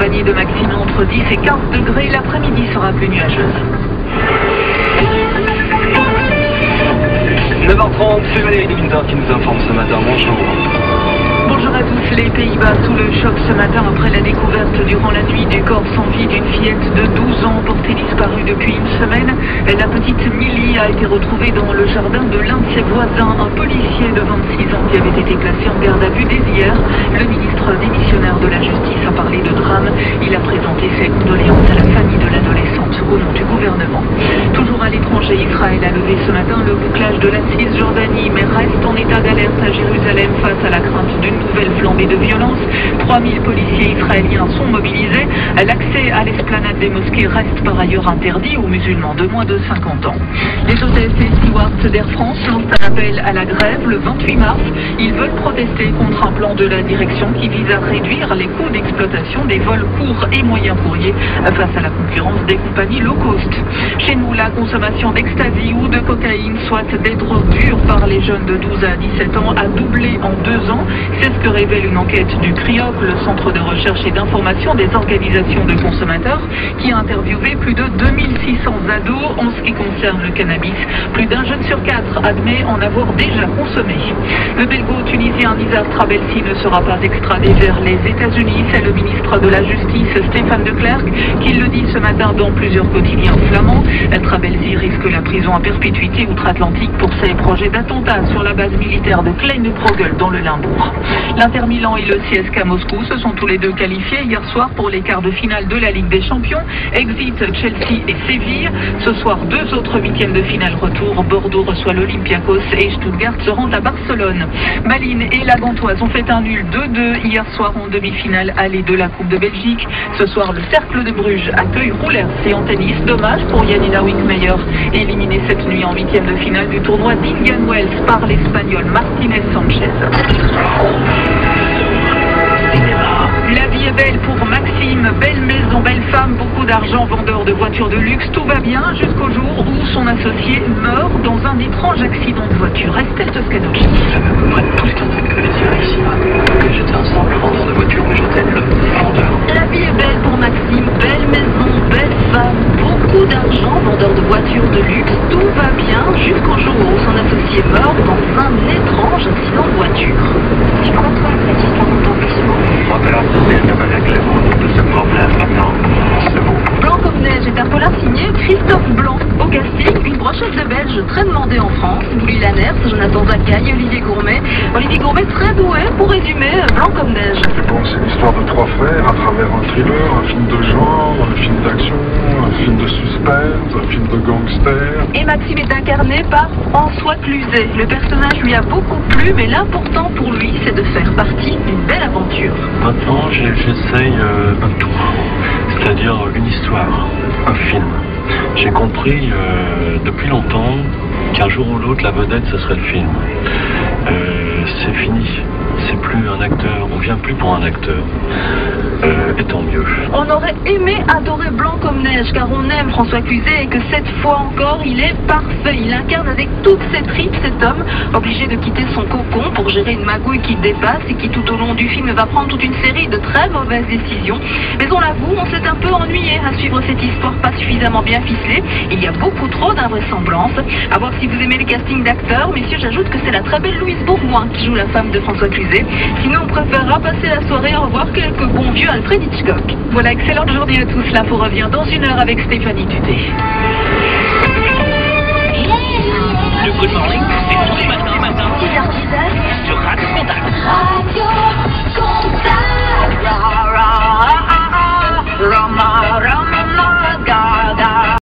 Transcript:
accompagné de maximum entre 10 et 15 degrés. L'après-midi sera plus nuageuse. 9h30, c'est Valérie de Winter qui nous informe ce matin. Bonjour. Bonjour à tous. Les Pays-Bas sous le choc ce matin après la découverte durant la nuit du corps sans vie d'une fillette de 12 ans portée disparue depuis une semaine. La petite Millie a été retrouvée dans le jardin de l'un de ses voisins. Un policier de 26 ans qui avait été placé en garde à vue dès hier. Le ministre démissionnaire de la Justice a parlé de drame. Il a présenté ses condoléances à la famille de l'adolescente au nom du gouvernement. Toujours à l'étranger, Israël a levé ce matin le bouclage de la Cisjordanie, mais reste en état d'alerte à Jérusalem face à la crainte d'une nouvelle flambée de violence. 3000 policiers israéliens sont mobilisés. L'accès à l'esplanade des mosquées reste par ailleurs interdit aux musulmans de moins de 50 ans. Les hôtesses et stewards d'Air France lancent un appel à la grève le 28 mars. Ils veulent protester contre un plan de la direction qui vise à réduire les coûts d'exploitation des vols courts et moyens courriers face à la concurrence des compagnies low cost. Chez nous, la consommation d'ecstasy ou de cocaïne, soit des drogues dures par les jeunes de 12 à 17 ans, a doublé en 2 ans. C'est ce que révèle une enquête du CRIOC, le Centre de recherche et d'information des organisations de consommateurs, qui a interviewé plus de 2600 ados en ce qui concerne le cannabis. Plus d'un jeune sur 4 admet en avoir déjà consommé. Le belgo-tunisien Nizar Trabelsi ne sera pas extradé vers les États-Unis. C'est le ministre de la Justice, Stéphane de Klerk, qui le dit ce matin dans plusieurs quotidiens flamands. Trabelsi risque la prison à perpétuité outre-Atlantique pour ses projets d'attentat sur la base militaire de Kleine-Progel dans le Limbourg. L'Inter Milan et le CSKA Moscou se sont tous les deux qualifiés hier soir pour les quarts de finale de la Ligue des Champions. Exit Chelsea et Séville. Ce soir, 2 autres huitièmes de finale retour. Bordeaux reçoit l'Olympiakos et Stuttgart se rend à Barcelone. Malines et la Gantoise ont fait un nul 2-2 hier soir en demi-finale allée de la Coupe de Belgique. Ce soir, le Cercle de Bruges accueille Roulers et en tennis. Dommage pour Janina Wickmeyer, éliminée cette nuit en huitième de finale du tournoi d'Indian Wells par l'Espagnol Martinez Sanchez. La vie est belle pour Maxime, belle maison, belle femme, beaucoup d'argent, vendeur de voitures de luxe, tout va bien jusqu'au jour où son associé meurt dans un étrange accident de voiture. Estelle Toscanucci. Ça m'a à peu près tous les quartiers de dire ici que j'étais un simple vendeur de voitures, mais j'étais le vendeur. La vie est belle pour Maxime, belle maison, belle femme, beaucoup d'argent, vendeur de voitures de luxe, tout va bien jusqu'au jour où son associé meurt dans un étrange accident de voiture. Tu comprends cette histoire d'autant plus souvent. On va faire il n'y a pas de ce problème maintenant. C'est bon. Blanc comme neige est un polar signé Christophe Blanc. Au casting, une brochette de Belge très demandée en France. Louis Lanners, Jonathan Zacaille, Olivier Gourmet. Olivier Gourmet très doué pour résumer Blanc comme neige. Bon, c'est l'histoire de 3 frères à travers un thriller, un film de genre, un film d'action, un film de suspense, un film de gangster. Et Maxime est incarné par François Cluzet. Le personnage lui a beaucoup plu, mais l'important pour lui, c'est de faire partie d'une belle aventure. Maintenant, j'essaye un tout, c'est-à-dire une histoire, un film. J'ai compris depuis longtemps qu'un jour ou l'autre, la vedette, ce serait le film. C'est fini. C'est plus un acteur, on vient plus pour un acteur. Et tant mieux. On aurait aimé adorer Blanc comme neige, car on aime François Cluzet et que cette fois encore, il est parfait. Il incarne avec toutes ses tripes cet homme, obligé de quitter son cocon pour gérer une magouille qui dépasse et qui tout au long du film va prendre toute une série de très mauvaises décisions. Mais on l'avoue, on s'est un peu ennuyé à suivre cette histoire pas suffisamment bien ficelée. Il y a beaucoup trop d'invraisemblances. À voir si vous aimez les castings d'acteurs, messieurs, j'ajoute que c'est la très belle Louise Bourgoin qui joue la femme de François Cluzet. Sinon, on préférera passer la soirée à revoir quelques bons vieux Alfred Hitchcock. Voilà, excellente journée à tous. L'info revient dans 1 heure avec Stéphanie Tuté. Le Good Morning, c'est tous les matins, 6h-10h, sur Radio Contact. Radio Contact.